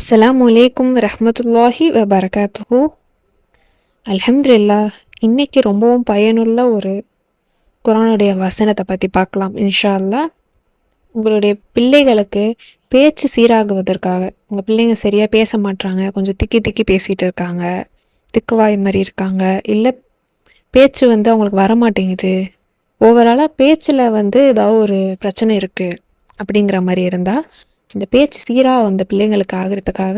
அஸ்ஸலாமு அலைக்கும் ரஹ்மத்துல்லாஹி வபரகாத்துஹு. அல்ஹம்துலில்லாஹ். இன்னைக்கு ரொம்பவும் பயனுள்ள ஒரு குர்ஆனுடைய வசனத்தை பற்றி பார்க்கலாம் இன்ஷா அல்லாஹ். உங்களுடைய பிள்ளைகளுக்கு பேச்சு சீராகுவதற்காக, உங்கள் பிள்ளைங்க சரியாக பேச மாட்றாங்க, கொஞ்சம் திக்கி திக்கி பேசிகிட்டு இருக்காங்க, திக்குவாய் மாதிரி இருக்காங்க, இல்லை பேச்சு அவங்களுக்கு வரமாட்டேங்குது, ஓவராலாக பேச்சில் ஏதாவது ஒரு பிரச்சனை இருக்குது அப்படிங்கிற மாதிரி இருந்தால், இந்த பேச்சு சீராக அந்த பிள்ளைங்களுக்கு ஆகிறதுக்காக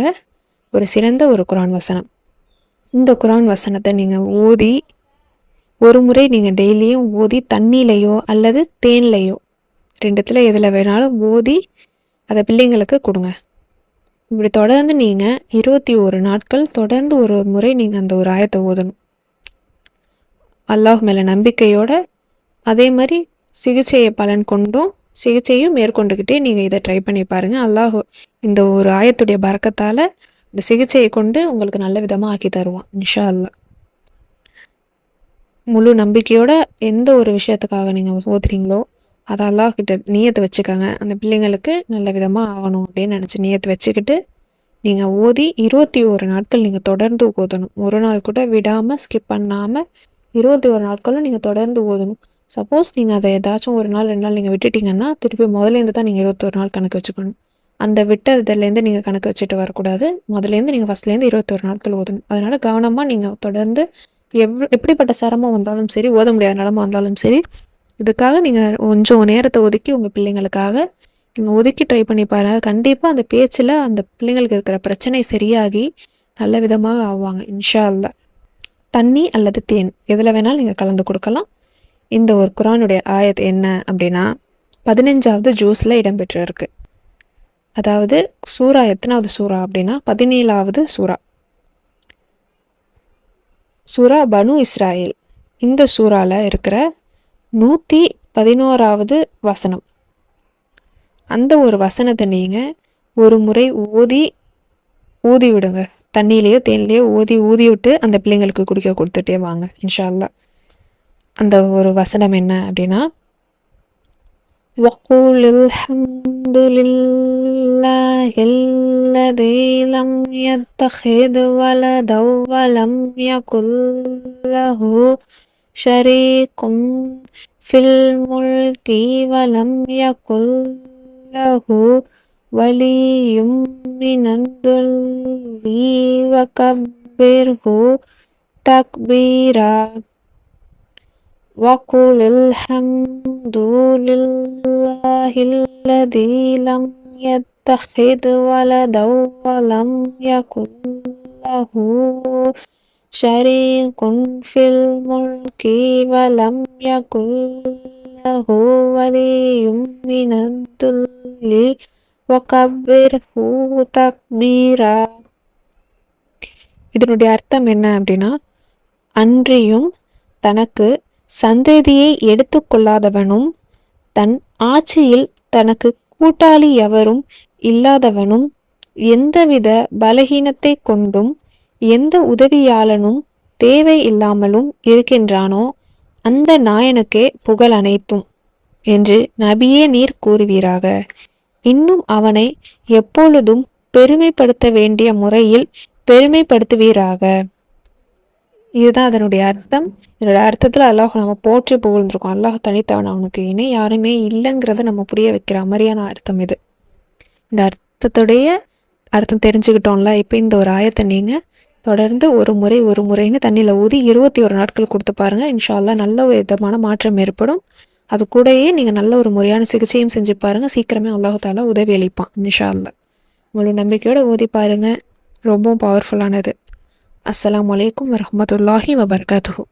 ஒரு சிறந்த ஒரு குர்ஆன் வசனம். இந்த குர்ஆன் வசனத்தை நீங்கள் ஓதி ஒரு முறை நீங்கள் டெய்லியும் ஓதி தண்ணியிலையோ அல்லது தேன்லையோ ரெண்டுத்தில் எதில் வேணாலும் ஓதி அதை பிள்ளைங்களுக்கு கொடுங்க. இப்படி தொடர்ந்து நீங்கள் 21 நாட்கள் தொடர்ந்து ஒரு முறை நீங்கள் அந்த ஒரு ஆயத்தை ஓதணும். அல்லாஹ் மேலே நம்பிக்கையோட, அதே மாதிரி சிகிச்சையை பலன் கொண்டும் சிகிச்சையும் மேற்கொண்டுக்கிட்டே நீங்கள் இதை ட்ரை பண்ணி பாருங்கள். அல்லாஹ் இந்த ஒரு ஆயத்துடைய பரக்கத்தால் இந்த சிகிச்சையை கொண்டு உங்களுக்கு நல்ல விதமாக ஆக்கி தருவான் இன்ஷா அல்லாஹ். முழு நம்பிக்கையோட எந்த ஒரு விஷயத்துக்காக நீங்கள் ஓதுறீங்களோ அதை அல்லாஹ் கிட்ட நியத்தை வச்சுக்கோங்க. அந்த பிள்ளைங்களுக்கு நல்ல விதமாக ஆகணும் அப்படின்னு நினச்சி நியத்தை வச்சுக்கிட்டு நீங்கள் ஓதி 21 நாட்கள் நீங்கள் தொடர்ந்து ஓதணும். ஒரு நாள் கூட விடாமல் ஸ்கிப் பண்ணாமல் 21 நாட்களும் நீங்கள் தொடர்ந்து ஓதணும். சப்போஸ் நீங்கள் அதை ஏதாச்சும் ஒரு நாள் 2 நாள் நீங்கள் விட்டுட்டிங்கன்னா திருப்பி முதலேருந்து தான் நீங்கள் 21 நாள் கணக்கு வச்சுக்கணும். அந்த விட்டதுலேருந்து நீங்கள் கணக்கு வச்சுட்டு வரக்கூடாது. முதலேருந்து நீங்கள் ஃபஸ்ட்லேருந்து 21 நாட்கள் ஓதணும். அதனால் கவனமாக நீங்கள் தொடர்ந்து எப்படிப்பட்ட சிரமம் வந்தாலும் சரி, ஓத முடியாத நிலமை வந்தாலும் சரி, இதுக்காக நீங்கள் கொஞ்சம் நேரத்தை ஒதுக்கி உங்கள் பிள்ளைங்களுக்காக நீங்கள் ஒதுக்கி ட்ரை பண்ணி பாருங்கள். கண்டிப்பாக அந்த பேச்சில் அந்த பிள்ளைங்களுக்கு இருக்கிற பிரச்சனை சரியாகி நல்ல விதமாக ஆவாங்க இன்ஷா அல்லாஹ். தண்ணி அல்லது தேன் எதில் வேணாலும் நீங்கள் கலந்து கொடுக்கலாம். இந்த ஒரு குர்ஆனுடைய ஆயத் என்ன அப்படின்னா 15வது ஜூஸில் இடம்பெற்றிருக்கு. அதாவது சூரா எத்தனாவது சூரா அப்படின்னா 17வது சூரா, சூரா பனு இஸ்ராயில். இந்த சூறாவில் இருக்கிற 111வது வசனம். அந்த ஒரு வசனத்தை நீங்கள் ஒரு முறை ஊதி விடுங்க. தண்ணியிலையோ தேன்லையோ ஊதி விட்டு அந்த பிள்ளைங்களுக்கு குடிக்க கொடுத்துட்டே வாங்க இன்ஷா அல்லாஹ். அந்த ஒரு வசனம் என்ன அப்படின்னா, வக்கூலில் ஹம்துலில்லாஹில்லதீ லம் யத்தஹித் வலதவ் வலம் யகுல் லஹு ஷரீக்கும் ஃபில் முல்கி வலம் யகுல் லஹு வலியும் மினதுல்லி வகப்பிர்ஹு தக்பீரா. وقل الحمد لله الذي لم يتخذ ولدا ولم يكن له شريك في الملك ولم يكن له ولي من الذل وكبره تكبيرا. இதனுடைய அர்த்தம் என்ன அப்படின்னா, அன்றியும் தனக்கு சந்ததியை எடுத்துக்கொள்ளாதவனும் தன் ஆட்சியில் தனக்கு கூட்டாளி எவரும் இல்லாதவனும் எந்தவித பலகீனத்தை கொண்டும் எந்த உதவியாளனும் தேவை இல்லாமலும் இருக்கின்றானோ அந்த நாயனுக்கே புகழ் அனைத்தும் என்று நபியே நீர் கூறுவீராக. இன்னும் அவனை எப்பொழுதும் பெருமைப்படுத்த வேண்டிய முறையில் பெருமைப்படுத்துவீராக. இதுதான் அதனுடைய அர்த்தம். இதோட அர்த்தத்தில் அல்லாஹ் நம்ம போற்றி புகழ்ந்துருக்கோம். அல்லாஹ் தனித்தவன், அவனுக்கு இணை யாருமே இல்லைங்கிறத நம்ம புரிய வைக்கிற மாதிரியான அர்த்தம் இது. இந்த அர்த்தத்துடைய அர்த்தம் தெரிஞ்சுக்கிட்டோம்ல. இப்போ இந்த ஒரு ஆயத்தை நீங்கள் தொடர்ந்து ஒரு முறைன்னு தண்ணியில் ஊதி 21 நாட்கள் கொடுத்து பாருங்கள். இன்ஷா அல்லாஹ் நல்ல ஒரு விதமான மாற்றம் ஏற்படும். அது கூடயே நீங்கள் நல்ல ஒரு முறையான சிகிச்சையும் செஞ்சு பாருங்கள். சீக்கிரமே அல்லாஹ் தாலா உதவி அளிப்பான் இன்ஷா அல்லாஹ். முழு நம்பிக்கையோட ஊதி பாருங்கள். ரொம்பவும் பவர்ஃபுல்லானது. அஸ்ஸலாமு அலைக்கும் வரஹ்மத்துல்லாஹி வபரகாத்துஹு.